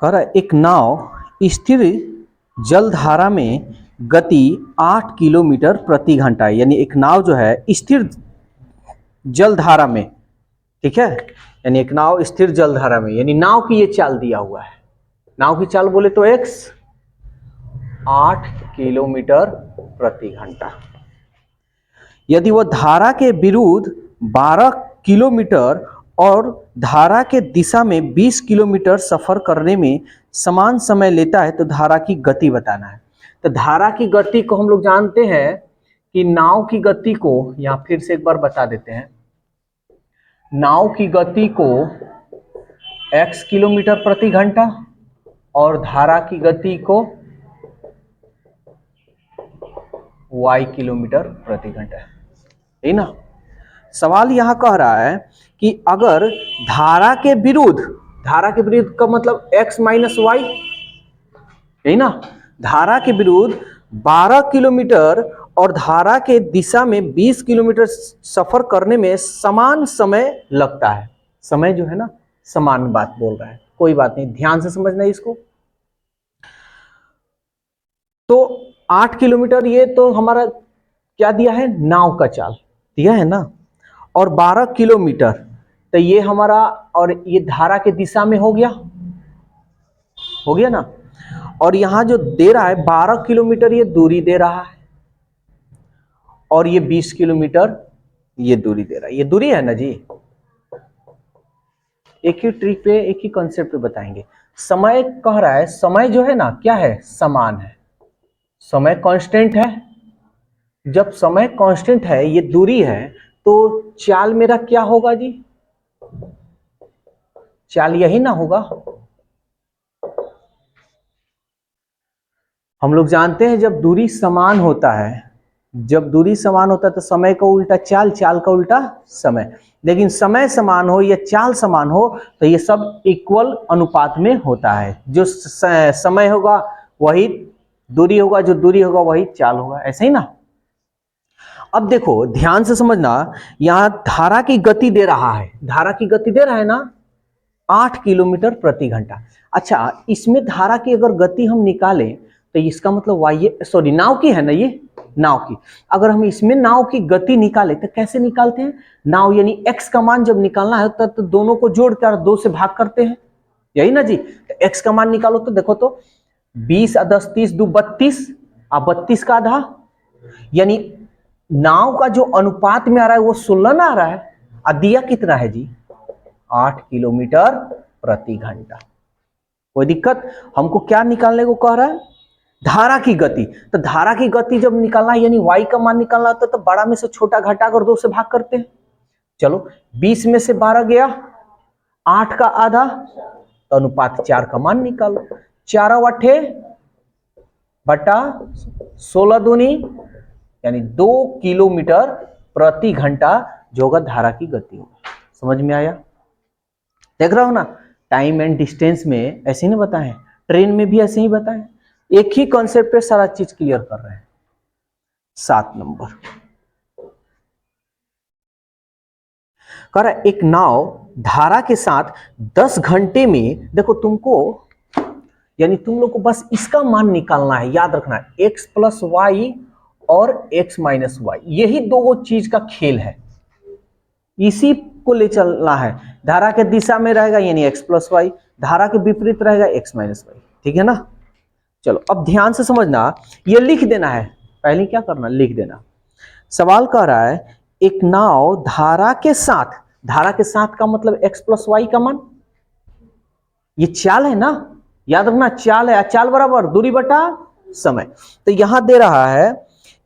कह रहा है एक नाव स्थिर जलधारा में गति 8 किलोमीटर प्रति घंटा है। यानी एक नाव जो है स्थिर जलधारा में, ठीक है, यानी एक नाव स्थिर जलधारा में, यानी नाव की ये चाल दिया हुआ है। नाव की चाल बोले तो x 8 किलोमीटर प्रति घंटा। यदि वह धारा के विरुद्ध 12 किलोमीटर और धारा के दिशा में 20 किलोमीटर सफर करने में समान समय लेता है तो धारा की गति बताना है। तो धारा की गति को हम लोग जानते हैं कि नाव की गति को, यहां फिर से एक बार बता देते हैं, नाव की गति को x किलोमीटर प्रति घंटा और धारा की गति को y किलोमीटर प्रति घंटा, है ना। सवाल यहां कह रहा है कि अगर धारा के विरुद्ध का मतलब x माइनस वाई, है ना, धारा के विरुद्ध 12 किलोमीटर और धारा के दिशा में 20 किलोमीटर सफर करने में समान समय लगता है। समय जो है ना समान बात बोल रहा है, कोई बात नहीं, ध्यान से समझना इसको। तो 8 किलोमीटर ये तो हमारा क्या दिया है, नाव का चाल दिया है ना, और 12 किलोमीटर तो ये हमारा, और ये धारा के दिशा में हो गया ना, और यहां जो दे रहा है 12 किलोमीटर ये दूरी दे रहा है और ये 20 किलोमीटर ये दूरी दे रहा है। ये दूरी है ना जी। एक ही ट्रिक पे, एक ही कॉन्सेप्ट पे बताएंगे। समय कह रहा है, समय जो है ना क्या है, समान है, समय कांस्टेंट है। जब समय कांस्टेंट है, ये दूरी है, तो चाल मेरा क्या होगा जी, चाल यही ना होगा। हम लोग जानते हैं जब दूरी समान होता है, तो समय का उल्टा चाल, चाल का उल्टा समय। लेकिन समय समान हो या चाल समान हो तो ये सब इक्वल अनुपात में होता है। जो समय होगा वही दूरी होगा, जो दूरी होगा वही चाल होगा, ऐसे ही ना। अब देखो ध्यान से समझना, यहां धारा की गति दे रहा है, ना 8 किलोमीटर प्रति घंटा। अच्छा, इसमें धारा की अगर गति हम निकालें तो इसका मतलब नाव की है ना, ये नाव की, अगर हम इसमें नाव की गति निकालें तो कैसे निकालते हैं, नाव यानी x का मान जब निकालना है तो दोनों को जोड़कर 2 से भाग करते हैं, यही ना जी। तो x का मान निकालो तो देखो तो 20 और 10 30 2 32 और 32 का आधा, यानी नाव का जो अनुपात में आ रहा है वो 16 ना आ रहा है, और दिया कितना है जी, 8 किलोमीटर प्रति घंटा। कोई दिक्कत, हमको क्या निकालने को कह रहा है, धारा की गति। तो धारा की गति जब निकालना है यानी y का मान निकालना होता है तो बड़ा में से छोटा घटाकर 2 से भाग करते हैं। चलो 20 में से 12 गया, 8 का आधा, तो अनुपात 4 का मान निकालो, 4 अठे बटा 16 दूनी, यानी 2 किलोमीटर प्रति घंटा जो होगा धारा की गति होगा। समझ में आया, देख रहा हो ना, टाइम एंड डिस्टेंस में ऐसे ही नहीं बताए, ट्रेन में भी ऐसे ही बताए, एक ही कॉन्सेप्ट पे सारा चीज क्लियर कर रहे हैं। 7 नंबर कह रहा है एक नाव धारा के साथ 10 घंटे में, देखो तुमको यानी तुम लोग को बस इसका मान निकालना है, याद रखना है, x प्लस वाई और x माइनस वाई, यही दो चीज का खेल है, इसी को ले चलना है। धारा के दिशा में रहेगा यानी x प्लस वाई, धारा के विपरीत रहेगा x माइनस वाई, ठीक है ना। चलो अब ध्यान से समझना, ये लिख देना है, पहले क्या करना, लिख देना। सवाल कह रहा है एक नाव धारा के साथ का मतलब x प्लस वाई का मान, ये चाल है ना, याद रखना चाल है, चाल बराबर दूरी बटा समय। तो यहां दे रहा है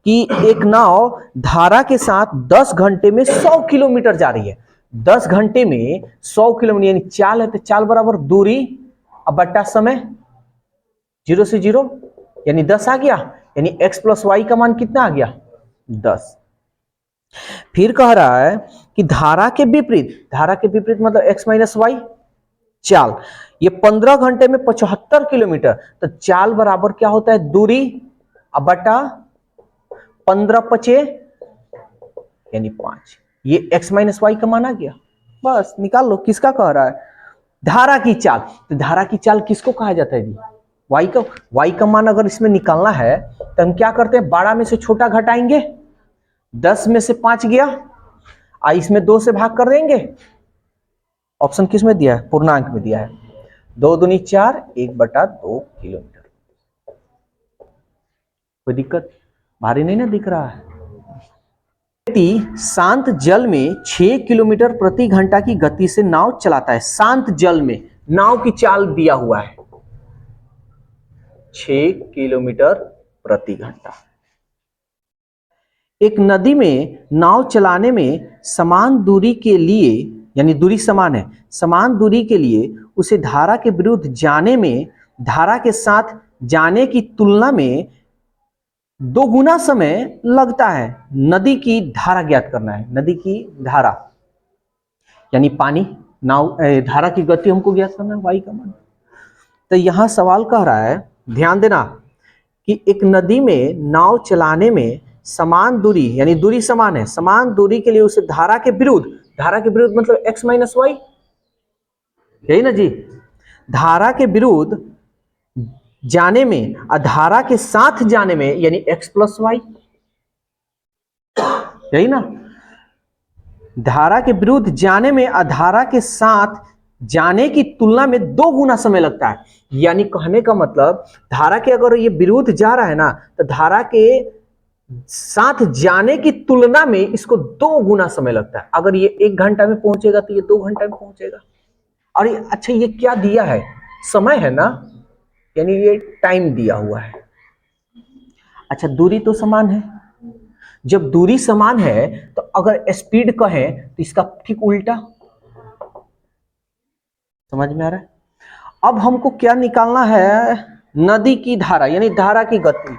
कि एक नाव धारा के साथ 10 घंटे में 100 किलोमीटर जा रही है। 10 घंटे में 100 किलोमीटर यानी चाल है, तो चाल बराबर दूरी अब बटा समय, 0 से 0 यानी 10 आ गया, यानी x प्लस वाई का मान कितना आ गया, 10। फिर कह रहा है कि धारा के विपरीत मतलब x माइनस वाई चाल, ये 15 घंटे में 75 किलोमीटर, तो चाल बराबर क्या होता है, दूरी अब बटा 15 पचे यानी 5, ये x माइनस वाई का मान आ गया। बस निकाल लो किसका कह रहा है, धारा की चाल, तो धारा की चाल किसको कहा जाता है जी? y का मान अगर इसमें निकालना है तो हम क्या करते हैं, 12 में से छोटा घटाएंगे, 10 में से 5 गया, इसमें 2 से भाग कर देंगे। ऑप्शन किस में दिया है? पूर्णांक में दिया है। 2 दूनी 4, 1/2 किलोमीटर। कोई दिक्कत? भारी नहीं ना दिख रहा है? व्यक्ति शांत जल में 6 किलोमीटर प्रति घंटा की गति से नाव चलाता है। शांत जल में नाव की चाल दिया हुआ है 6 किलोमीटर प्रति घंटा। एक नदी में नाव चलाने में समान दूरी के लिए, यानी दूरी समान है, समान दूरी के लिए उसे धारा के विरुद्ध जाने में धारा के साथ जाने की तुलना में 2 गुना समय लगता है। नदी की धारा ज्ञात करना है। नदी की धारा यानी पानी, नाव धारा की गति हमको ज्ञात करना है, y का मान। तो यहां सवाल कह रहा है, ध्यान देना, कि एक नदी में नाव चलाने में समान दूरी, यानी दूरी समान है, समान दूरी के लिए उसे धारा के विरुद्ध मतलब x माइनस वाई, यही ना जी? धारा के विरुद्ध जाने में और धारा के साथ जाने में यानी x प्लस वाई, यही ना? धारा के विरुद्ध जाने में और धारा के साथ जाने की तुलना में 2 गुना समय लगता है। यानी कहने का मतलब, धारा के अगर ये विरुद्ध जा रहा है ना, तो धारा के साथ जाने की तुलना में इसको 2 गुना समय लगता है। अगर ये 1 घंटा में पहुंचेगा तो ये 2 घंटा में पहुंचेगा। और अच्छा, ये क्या दिया है? समय है ना, यानी ये टाइम दिया हुआ है। अच्छा, दूरी तो समान है। जब दूरी समान है तो अगर स्पीड कहें तो इसका ठीक उल्टा। समझ में आ रहा है? अब हमको क्या निकालना है? नदी की धारा, यानी धारा की गति,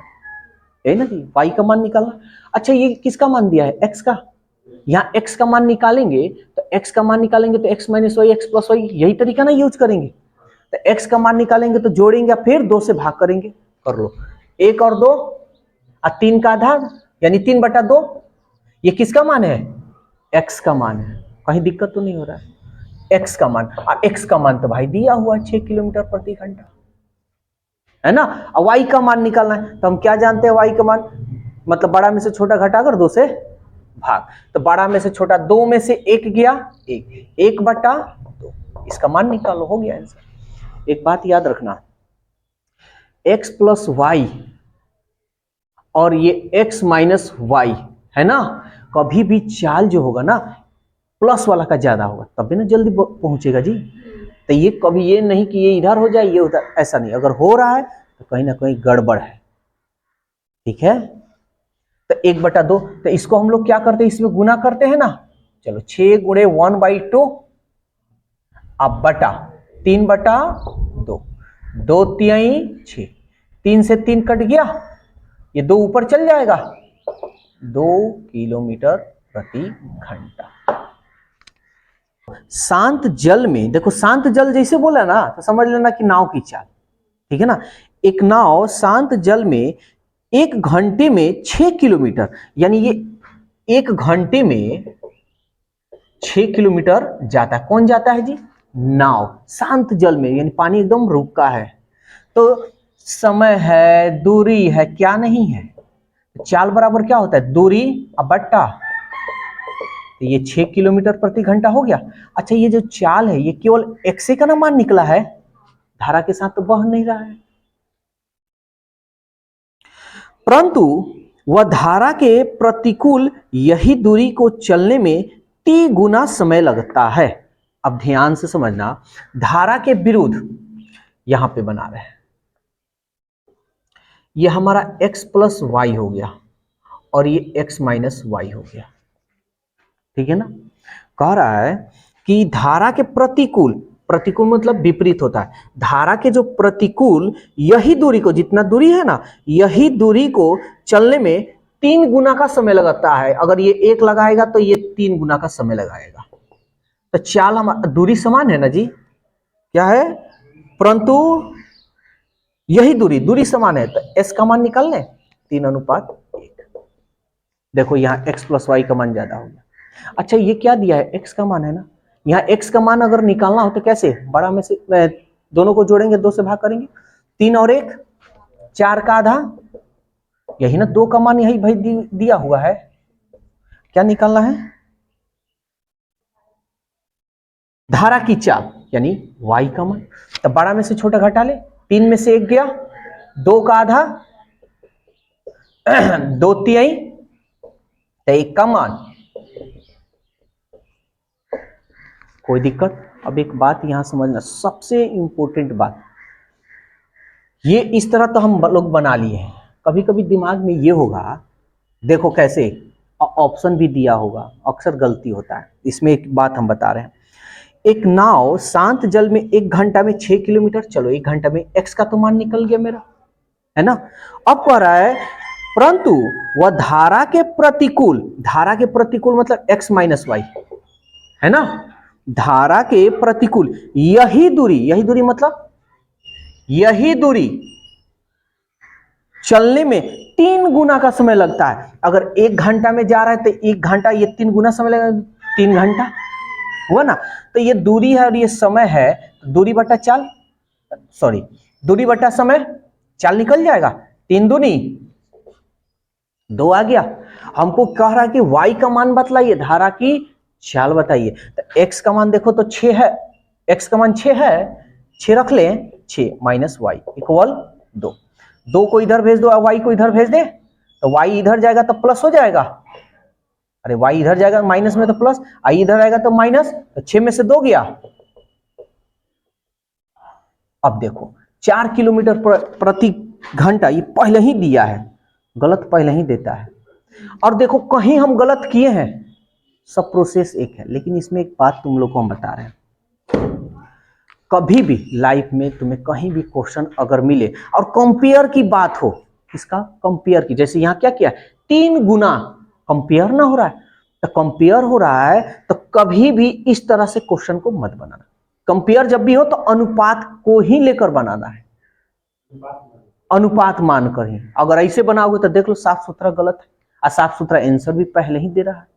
यही ना जी? y का मान निकालना। अच्छा, ये किसका मान दिया है? x का। यहाँ x का मान निकालेंगे तो x का मान निकालेंगे तो x minus y, x plus y, यही तरीका ना यूज करेंगे। तो x का मान निकालेंगे तो जोड़ेंगे, फिर 2 से भाग करेंगे। कर लो, 1 और 2 और 3 का आधा, यानी 3/2। ये किसका मान है? x का मान है। कहीं दिक्कत तो नहीं हो रहा है? x का मान, और x का मान तो भाई दिया हुआ 6 किलोमीटर प्रति घंटा, है ना? और y का मान निकालना है तो हम क्या जानते हैं? y का मान मतलब बड़ा में से छोटा घटाकर 2 से भाग। तो बड़ा में से छोटा 2 में से 1 गया, 1/2, इसका मान निकालो, हो गया आंसर। एक बात याद रखना, x प्लस वाई और ये x माइनस वाई है ना, कभी भी चाल जो होगा ना प्लस वाला का ज्यादा होगा, तब भी ना जल्दी पहुंचेगा जी। तो ये कभी ये नहीं कि ये इधर हो जाए ये उधर, ऐसा नहीं। अगर हो रहा है तो कहीं ना कहीं गड़बड़ है। ठीक है? तो 1/2, तो इसको हम लोग क्या करते हैं? इसमें गुना करते हैं ना। चलो, 6 गुणे 1/2 अब बटा 3/2, 2 3 6, 3 से 3 कट गया, ये 2 ऊपर चल जाएगा, 2 किलोमीटर प्रति घंटा। शांत जल में देखो, शांत जल जैसे बोला ना तो समझ लेना कि नाव की चाल। ठीक है ना? एक नाव शांत जल में 1 घंटे में 6 किलोमीटर, यानी ये 1 घंटे में 6 किलोमीटर जाता है। कौन जाता है जी? नाव। शांत जल में यानी पानी एकदम रुका है। तो समय है, दूरी है, क्या नहीं है? चाल बराबर क्या होता है? दूरी अब बट्टा, तो ये 6 किलोमीटर प्रति घंटा हो गया। अच्छा, ये जो चाल है ये केवल x का ना मान निकला है, धारा के साथ तो बह नहीं रहा है। परंतु वह धारा के प्रतिकूल यही दूरी को चलने में t गुना समय लगता है। अब ध्यान से समझना, धारा के विरुद्ध यहां पे बना रहे हैं, ये हमारा x प्लस वाई हो गया और ये x माइनस वाई हो गया। ठीक है ना? कह रहा है कि धारा के प्रतिकूल, प्रतिकूल मतलब विपरीत होता है, धारा के जो प्रतिकूल यही दूरी को, जितना दूरी है ना, यही दूरी को चलने में 3 गुना का समय लगता है। अगर ये 1 लगाएगा तो ये 3 गुना का समय लगाएगा। तो चाल हम, दूरी समान है ना जी, क्या है? परंतु यही दूरी समान है, तो s का मान निकाल लें, 3:1। देखो यहाँ x प्लस वाई का मान ज्यादा हो गया। अच्छा, ये क्या दिया है? x का मान है ना, यहाँ x का मान अगर निकालना हो तो कैसे, बड़ा में से दोनों को जोड़ेंगे, 2 से भाग करेंगे, 3 और 1 4 का आधा, यही ना 2 का मान यही भाई दिया हुआ है, क्या निकालना है, धारा की चाल यानी y का मान। तो बड़ा में से छोटा घटा ले, 3 में से 1 गया, 2 का आधा 2 तिहाई, तो 1 का मान, कोई दिक्कत। अब एक बात यहां समझना, सबसे इंपॉर्टेंट बात, ये इस तरह तो हम लोग बना लिए हैं, कभी कभी दिमाग में ये होगा, देखो कैसे ऑप्शन भी दिया होगा, अक्सर गलती होता है, इसमें एक बात हम बता रहे हैं। एक नाव शांत जल में 1 घंटा में 6 किलोमीटर, चलो 1 घंटा में x का तो मान निकल गया मेरा, है ना। अब कह रहा है परंतु वह धारा के प्रतिकूल मतलब x माइनस वाई, है ना, धारा के प्रतिकूल यही दूरी मतलब यही दूरी चलने में 3 गुना का समय लगता है। अगर 1 घंटा में जा रहा है तो 1 घंटा, ये 3 गुना समय लगेगा, 3 घंटा हुआ ना। तो ये दूरी है और ये समय है, दूरी बटा चाल, सॉरी दूरी बटा समय, चाल निकल जाएगा, 3 दूनी 2 आ गया। हमको कह रहा है कि y का मान बतलाइए, धारा की चाल बताइए। तो x का मान देखो तो 6 है, x का मान 6 है, 6 रख ले, 6 माइनस वाई इक्वल 2, 2 को इधर भेज दो, y को इधर भेज दे, तो y इधर जाएगा तो प्लस हो जाएगा, अरे y इधर जाएगा माइनस में तो प्लस, i इधर आएगा तो माइनस, तो 6 में से 2 गया। अब देखो 4 किलोमीटर प्रति घंटा, ये पहले ही दिया है, गलत पहले ही देता है। और देखो कहीं हम गलत किए हैं, सब प्रोसेस एक है, लेकिन इसमें एक बात तुम लोग को हम बता रहे हैं, कभी भी लाइफ में तुम्हें कहीं भी क्वेश्चन अगर मिले और कंपेयर की बात हो, इसका कंपेयर की, जैसे यहाँ क्या किया, 3 गुना कंपेयर ना हो रहा है, तो कंपेयर हो रहा है तो कभी भी इस तरह से क्वेश्चन को मत बनाना। कंपेयर जब भी हो तो अनुपात को ही लेकर बनाना है, अनुपात मानकर ही। अगर ऐसे बनाओगे तो देख लो साफ सुथरा गलत है, और साफ सुथरा आंसर भी पहले ही दे रहा है,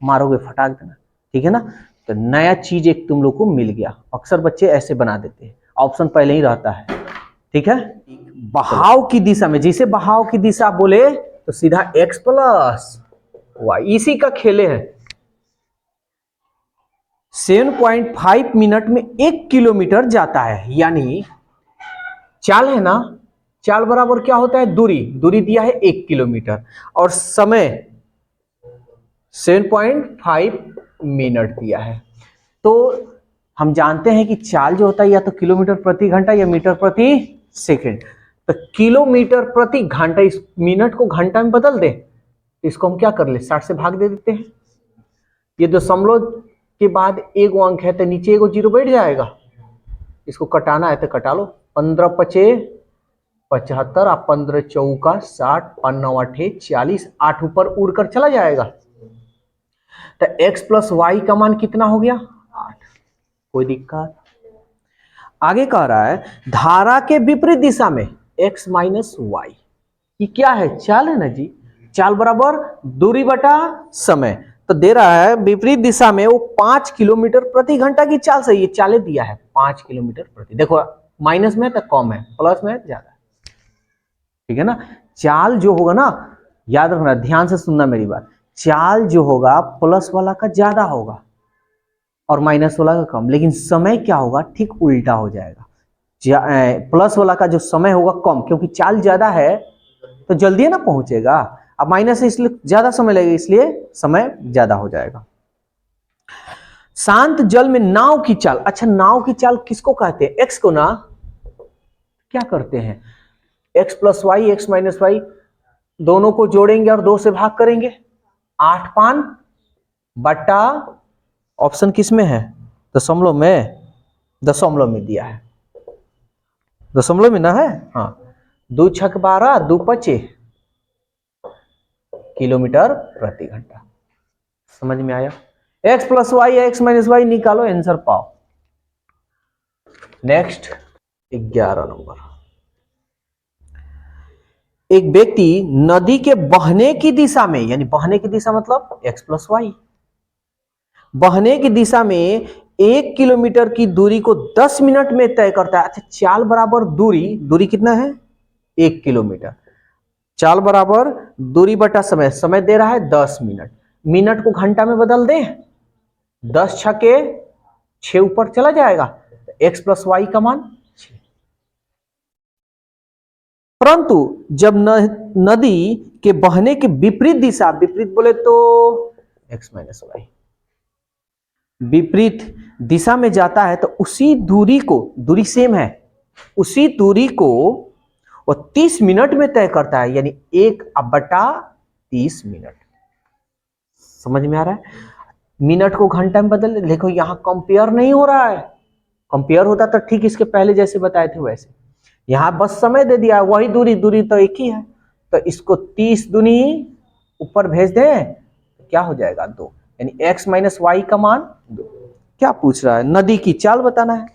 मारोगे फटाक देना, ठीक है ना। तो नया चीज एक तुम लोग को मिल गया, अक्सर बच्चे ऐसे बना देते हैं, ऑप्शन पहले ही रहता है, ठीक है। बहाव की दिशा में, जैसे बहाव की दिशा बोले तो सीधा x प्लस वाई, इसी का खेले है। 7.5 मिनट में 1 किलोमीटर जाता है, यानी चाल है ना, चाल बराबर क्या होता है, दूरी दिया है 1 किलोमीटर और समय 7.5 मिनट दिया है। तो हम जानते हैं कि चाल जो होता है या तो किलोमीटर प्रति घंटा या मीटर प्रति सेकंड, तो किलोमीटर प्रति घंटा, इस मिनट को घंटा में बदल दे, तो इसको हम क्या कर ले, 60 से भाग दे देते हैं। ये दशमलव के बाद एगो अंक है तो नीचे एगो 0 बैठ जाएगा, इसको कटाना है तो कटा लो, 15 पचे 75 और 15 चौका 60, 5 9 8 40, 8 ऊपर उड़कर चला जाएगा। तो x प्लस वाई का मान कितना हो गया, 8, कोई दिक्कत। आगे कह रहा है धारा के विपरीत दिशा में x माइनस वाई, ये क्या है, चाल है ना जी, चाल बराबर दूरी बटा समय, तो दे रहा है विपरीत दिशा में वो 5 किलोमीटर प्रति घंटा की चाल से, ये चाले दिया है 5 किलोमीटर प्रति, देखो माइनस में तो कम है, प्लस में ज्यादा, ठीक है ना। चाल जो होगा ना, याद रखना, ध्यान से सुनना मेरी बात, चाल जो होगा प्लस वाला का ज्यादा होगा और माइनस वाला का कम, लेकिन समय क्या होगा, ठीक उल्टा हो जाएगा, प्लस वाला का जो समय होगा कम, क्योंकि चाल ज्यादा है तो जल्दी ना पहुंचेगा, अब माइनस है इसलिए ज्यादा समय लगेगा, इसलिए समय ज्यादा हो जाएगा। शांत जल में नाव की चाल, अच्छा नाव की चाल किसको कहते हैं, एक्स को ना, क्या करते हैं, x plus y x minus y दोनों को जोड़ेंगे और 2 से भाग करेंगे, 8 5 बटा, ऑप्शन किस में है, दशमलव में दिया है, दशमलव में ना है, हाँ, 2 छक 12 2 पचे किलोमीटर प्रति घंटा, समझ में आया। x plus y x minus y निकालो, आंसर पाओ। नेक्स्ट 11 नंबर, एक व्यक्ति नदी के बहने की दिशा में, यानी बहने की दिशा मतलब x प्लस वाई, बहने की दिशा में 1 किलोमीटर की दूरी को 10 मिनट में तय करता है। अच्छा, चाल बराबर दूरी, दूरी कितना है 1 किलोमीटर, चाल बराबर दूरी बटा समय, समय दे रहा है 10 मिनट, मिनट को घंटा में बदल दें, 10 छके 6 ऊपर चला जाएगा, x प्लस वाई का मान 6। परंतु जब नदी के बहने के विपरीत दिशा, विपरीत बोले तो x माइनस वाई, विपरीत दिशा में जाता है तो उसी दूरी को, दूरी सेम है, उसी दूरी को वो 30 मिनट में तय करता है, यानी 1/30 मिनट। समझ में आ रहा है? मिनट को घंटा में बदल, देखो यहां कंपेयर नहीं हो रहा है, कंपेयर होता तो ठीक इसके पहले जैसे बताए थे वैसे, यहां बस समय दे दिया, वही दूरी, दूरी तो एक ही है, तो इसको 30 दूनी ऊपर भेज दें, क्या हो जाएगा 2, यानी x माइनस वाई का मान 2। क्या पूछ रहा है? नदी की चाल बताना है।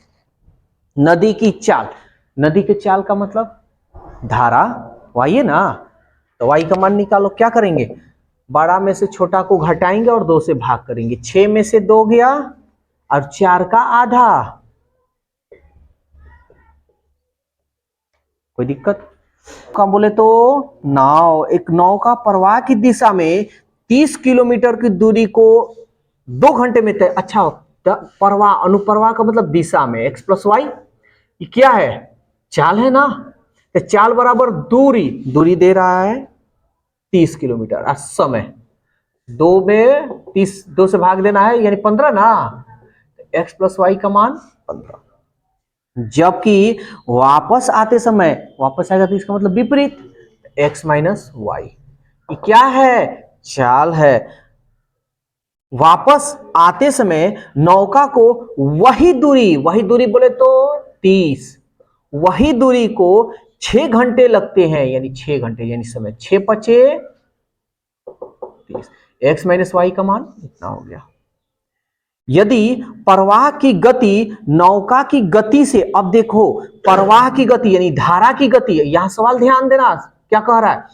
नदी की चाल, नदी के चाल का मतलब धारा, वाई है ना, तो वाई का मान निकालो। क्या करेंगे? बड़ा में से छोटा को घटाएंगे और 2 से भाग करेंगे, 6 में से 2 गया और 4 का आधा। कोई दिक्कत? का बोले तो नाव, एक नाव का प्रवाह की दिशा में 30 किलोमीटर की दूरी को 2 घंटे में तय। अच्छा, प्रवाह, अनुप्रवाह का मतलब दिशा में, x प्लस वाई, ये क्या है? चाल है ना, तो चाल बराबर दूरी, दूरी दे रहा है 30 किलोमीटर और समय 2 में 30, 2 से भाग देना है, यानी 15 ना, x प्लस वाई का मान 15। जबकि वापस आते समय, वापस आएगा तो इसका मतलब विपरीत, x माइनस वाई, ये क्या है? चाल है। वापस आते समय नौका को वही दूरी बोले तो 30, वही दूरी को 6 घंटे लगते हैं, यानी 6 घंटे, यानी समय 6 पचे 30, x माइनस वाई का मान इतना हो गया। यदि प्रवाह की गति नौका की गति से, अब देखो प्रवाह की गति यानी धारा की गति, यहां सवाल ध्यान देना, क्या कह रहा है?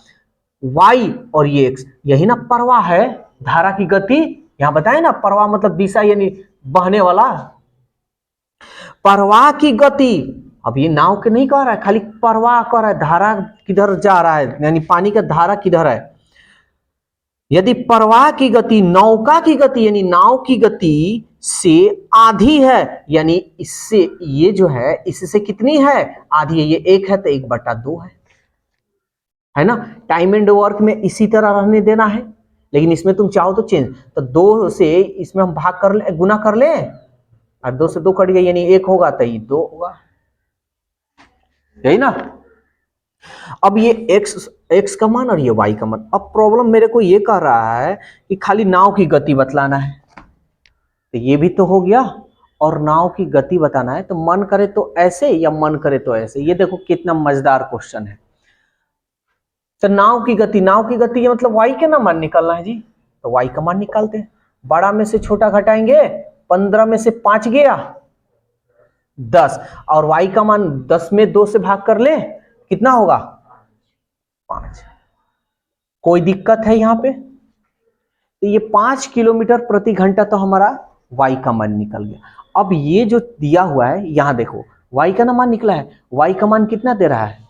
y और ये x, यही ना प्रवाह है, धारा की गति। यहां बताए ना, प्रवाह मतलब दिशा यानी बहने वाला, प्रवाह की गति। अब ये नाव के नहीं कह रहा है, खाली प्रवाह कह रहा है, धारा किधर जा रहा है, यानी पानी का धारा किधर है। यदि प्रवाह की गति नौका की गति यानी नाव की गति से आधी है, यानी इससे, ये जो है इससे कितनी है? आधी है, ये 1 है तो 1/2 है ना। टाइम एंड वर्क में इसी तरह रहने देना है, लेकिन इसमें तुम चाहो तो चेंज, तो 2 से इसमें हम भाग कर ले, गुना कर ले, और 2 से 2 कट गया, यानी 1 होगा तो ये 2 होगा, यही ना। अब ये x का मान और ये y का मान। अब प्रॉब्लम मेरे को ये कह रहा है कि खाली नाव की गति बतलाना है, तो ये भी तो हो गया, और नाव की गति बताना है, तो मन करे तो ऐसे या मन करे तो ऐसे। ये देखो कितना मजेदार क्वेश्चन है। तो नाव की गति ये मतलब y के ना मान निकालना है जी, तो y का मान निकालते हैं। बड़ा में से छोटा घटाएंगे, 15 में से 5 गया 10, और y का मान 10 में 2 से भाग कर ले, कितना होगा? 5। कोई दिक्कत है यहां पे? तो ये 5 किलोमीटर प्रति घंटा तो हमारा y का मान निकल गया। अब ये जो दिया हुआ है यहां देखो, y का ना मान निकला है, y का मान कितना दे रहा है?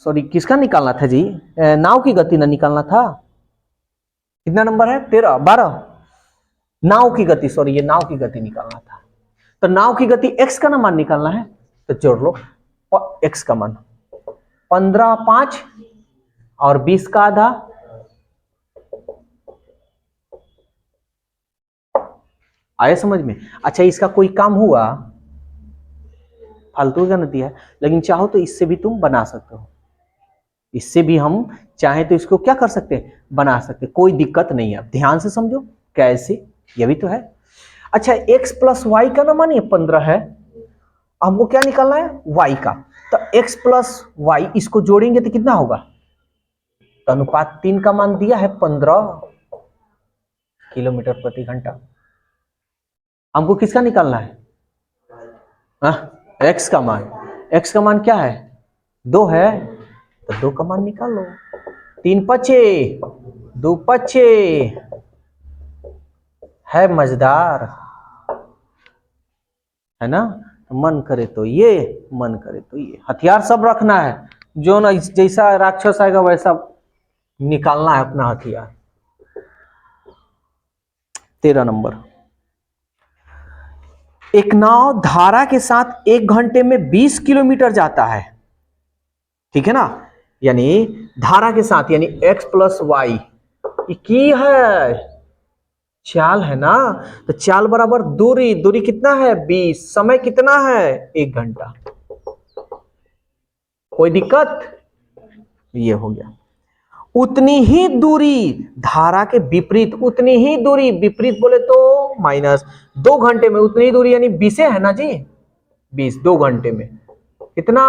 सॉरी, किसका निकालना था जी? नाव की गति ना निकालना था। कितना नंबर है? 13, 12। नाव की गति, सॉरी, ये नाव की गति निकालना था। तो नाव की गति x का ना मान निकालना है, तो जोड़ लो x का मान 15, 5 और 20 का आधा, आया समझ में? अच्छा, इसका कोई काम हुआ? फालतू का नहीं है, लेकिन चाहो तो इससे भी तुम बना सकते हो, इससे भी हम चाहे तो इसको क्या कर सकते हैं? बना सकते, कोई दिक्कत नहीं है। ध्यान से समझो कैसे, ये भी तो है। अच्छा, x प्लस वाई का ना मान ये 15 है, हमको क्या निकालना है? y का, तो x प्लस वाई इसको जोड़ेंगे तो कितना होगा? तो अनुपात 3 का मान दिया है 15 किलोमीटर प्रति घंटा। हमको किसका निकालना है? x का मान। x का मान क्या है? 2 है, तो 2 का मान निकाल लो। 3 पचे 2 पचे, है मजेदार। है ना। मन करे तो ये, मन करे तो ये, हथियार सब रखना है, जो ना जैसा राक्षस आएगा वैसा निकालना है अपना हथियार। 13 नंबर, एक नाव धारा के साथ 1 घंटे में 20 किलोमीटर जाता है, ठीक है ना, यानी धारा के साथ, यानी x प्लस वाई की है, चाल है ना, तो चाल बराबर दूरी, दूरी कितना है 20, समय कितना है 1 घंटा। कोई दिक्कत, ये हो गया। उतनी ही दूरी धारा के विपरीत, उतनी ही दूरी, विपरीत बोले तो माइनस, 2 घंटे में उतनी दूरी यानी 20 है ना जी, 20 2 घंटे में कितना,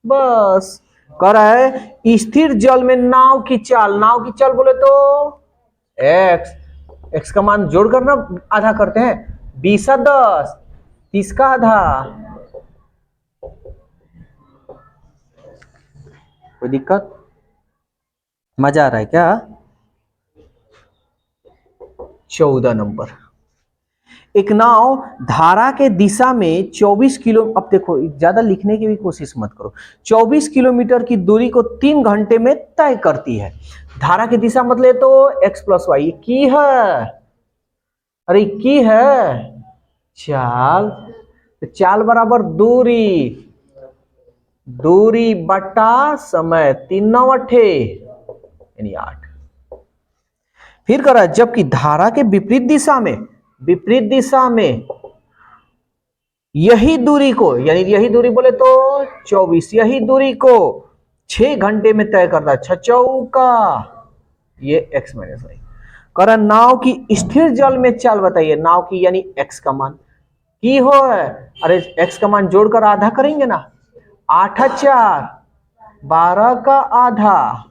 बस। कह रहा है स्थिर जल में नाव की चाल, नाव की चाल बोले तो एक्स, एक्स का मान जोड़कर ना आधा करते हैं, 20 10, 30 का आधा। कोई दिक्कत, मजा आ रहा है क्या। 14 नंबर, एक नाव धारा के दिशा में 24 किलो, अब देखो ज्यादा लिखने की भी कोशिश मत करो, 24 किलोमीटर की दूरी को 3 घंटे में तय करती है। धारा की दिशा मतलब तो x प्लस वाई की है, अरे की है चाल, तो चाल बराबर दूरी, दूरी बटा समय, 3 9 8 यानी 8। फिर करा, जबकि धारा के विपरीत दिशा में, विपरीत दिशा में यही दूरी को, यानी यही दूरी बोले तो 24, यही दूरी को 6 घंटे में तय करता है, 6 चौका, ये x माइनस वाई। करा, नाव की स्थिर जल में चाल बताइए, नाव की यानी x का मान की हो है, अरे x का मान जोड़कर आधा करेंगे ना, 8 4 12 का आधा